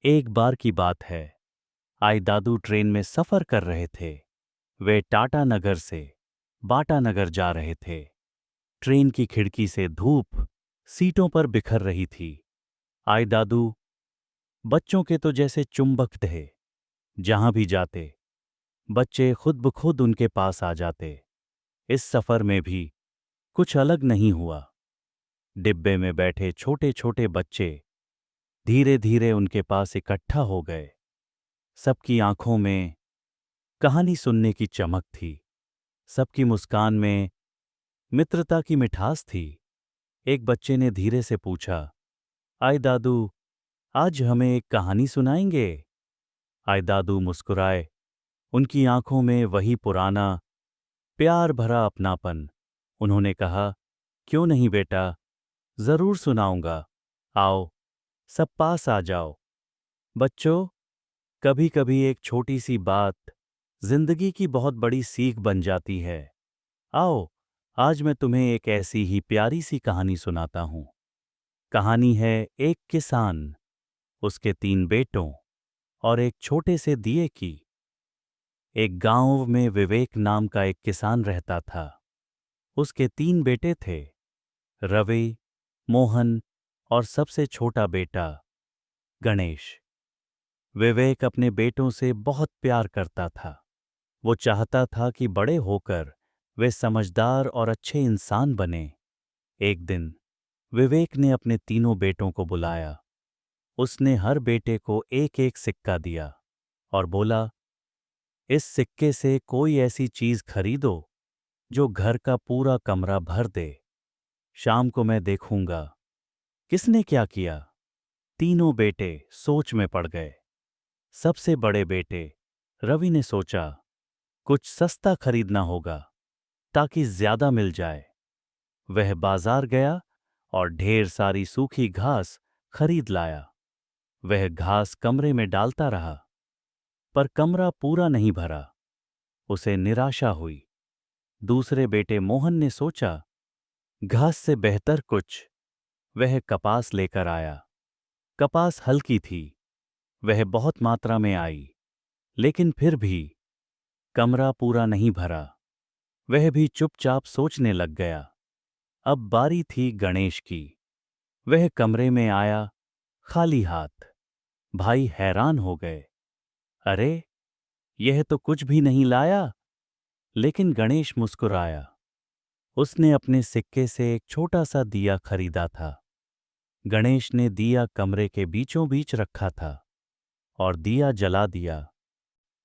एक बार की बात है। आई दादू ट्रेन में सफर कर रहे थे। वे टाटा नगर से बाटा नगर जा रहे थे। ट्रेन की खिड़की से धूप सीटों पर बिखर रही थी। आई दादू बच्चों के तो जैसे चुंबक थे। जहां भी जाते बच्चे खुद ब खुद उनके पास आ जाते। इस सफर में भी कुछ अलग नहीं हुआ। डिब्बे में बैठे छोटे छोटे बच्चे धीरे धीरे उनके पास इकट्ठा हो गए। सबकी आंखों में कहानी सुनने की चमक थी। सबकी मुस्कान में मित्रता की मिठास थी। एक बच्चे ने धीरे से पूछा, आई दादू, आज हमें एक कहानी सुनाएंगे? आई दादू मुस्कुराए। उनकी आंखों में वही पुराना प्यार भरा अपनापन। उन्होंने कहा, क्यों नहीं बेटा, जरूर सुनाऊंगा। आओ, सब पास आ जाओ। बच्चों, कभी कभी एक छोटी सी बात जिंदगी की बहुत बड़ी सीख बन जाती है। आओ, आज मैं तुम्हें एक ऐसी ही प्यारी सी कहानी सुनाता हूं। कहानी है एक किसान, उसके 3 बेटों और एक छोटे से दिए की। एक गांव में विवेक नाम का एक किसान रहता था। उसके 3 बेटे थे, रवि, मोहन और सबसे छोटा बेटा गणेश। विवेक अपने बेटों से बहुत प्यार करता था। वो चाहता था कि बड़े होकर वे समझदार और अच्छे इंसान बने। एक दिन विवेक ने अपने तीनों बेटों को बुलाया। उसने हर बेटे को एक एक सिक्का दिया और बोला, इस सिक्के से कोई ऐसी चीज खरीदो जो घर का पूरा कमरा भर दे। शाम को मैं देखूंगा किसने क्या किया। तीनों बेटे सोच में पड़ गए। सबसे बड़े बेटे रवि ने सोचा, कुछ सस्ता खरीदना होगा ताकि ज्यादा मिल जाए। वह बाजार गया और ढेर सारी सूखी घास खरीद लाया। वह घास कमरे में डालता रहा, पर कमरा पूरा नहीं भरा। उसे निराशा हुई। दूसरे बेटे मोहन ने सोचा, घास से बेहतर कुछ। वह कपास लेकर आया। कपास हल्की थी, वह बहुत मात्रा में आई, लेकिन फिर भी कमरा पूरा नहीं भरा। वह भी चुपचाप सोचने लग गया। अब बारी थी गणेश की। वह कमरे में आया, खाली हाथ। भाई हैरान हो गए। अरे, यह तो कुछ भी नहीं लाया। लेकिन गणेश मुस्कुराया। उसने अपने सिक्के से एक छोटा सा दिया खरीदा था। गणेश ने दिया कमरे के बीचों बीच रखा था और दिया जला दिया।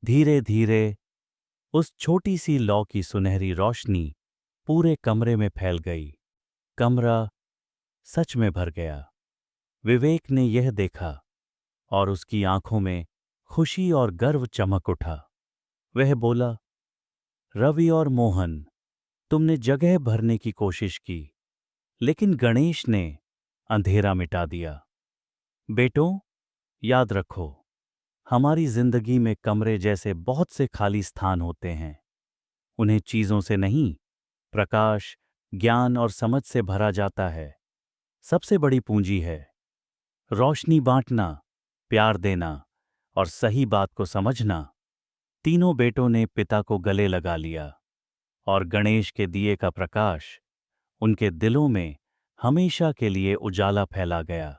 धीरे धीरे उस छोटी सी लौ की सुनहरी रोशनी पूरे कमरे में फैल गई। कमरा सच में भर गया। विवेक ने यह देखा और उसकी आंखों में खुशी और गर्व चमक उठा। वह बोला, रवि और मोहन, तुमने जगह भरने की कोशिश की, लेकिन गणेश ने अंधेरा मिटा दिया। बेटों, याद रखो, हमारी जिंदगी में कमरे जैसे बहुत से खाली स्थान होते हैं। उन्हें चीजों से नहीं, प्रकाश, ज्ञान और समझ से भरा जाता है। सबसे बड़ी पूंजी है रोशनी बांटना, प्यार देना और सही बात को समझना। तीनों बेटों ने पिता को गले लगा लिया और गणेश के दिए का प्रकाश उनके दिलों में हमेशा के लिए उजाला फैला गया।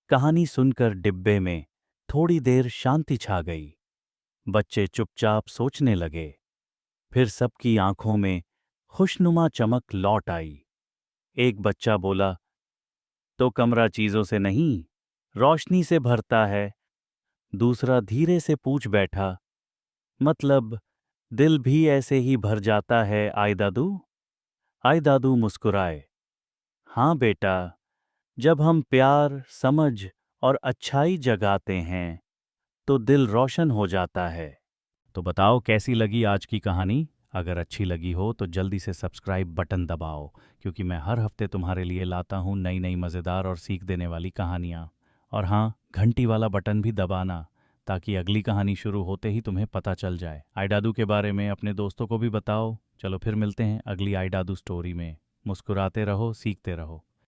कहानी सुनकर डिब्बे में थोड़ी देर शांति छा गई। बच्चे चुपचाप सोचने लगे। फिर सबकी आंखों में खुशनुमा चमक लौट आई। एक बच्चा बोला, तो कमरा चीजों से नहीं, रोशनी से भरता है। दूसरा धीरे से पूछ बैठा, मतलब दिल भी ऐसे ही भर जाता है आई दादू? आई दादू मुस्कुराए। हाँ बेटा, जब हम प्यार, समझ और अच्छाई जगाते हैं तो दिल रोशन हो जाता है। तो बताओ, कैसी लगी आज की कहानी? अगर अच्छी लगी हो तो जल्दी से सब्सक्राइब बटन दबाओ, क्योंकि मैं हर हफ्ते तुम्हारे लिए लाता हूँ नई नई मज़ेदार और सीख देने वाली कहानियाँ। और हाँ, घंटी वाला बटन भी दबाना, ताकि अगली कहानी शुरू होते ही तुम्हें पता चल जाए। आई दादू के बारे में अपने दोस्तों को भी बताओ। चलो फिर मिलते हैं अगली आई दादू स्टोरी में। मुस्कुराते रहो, सीखते रहो।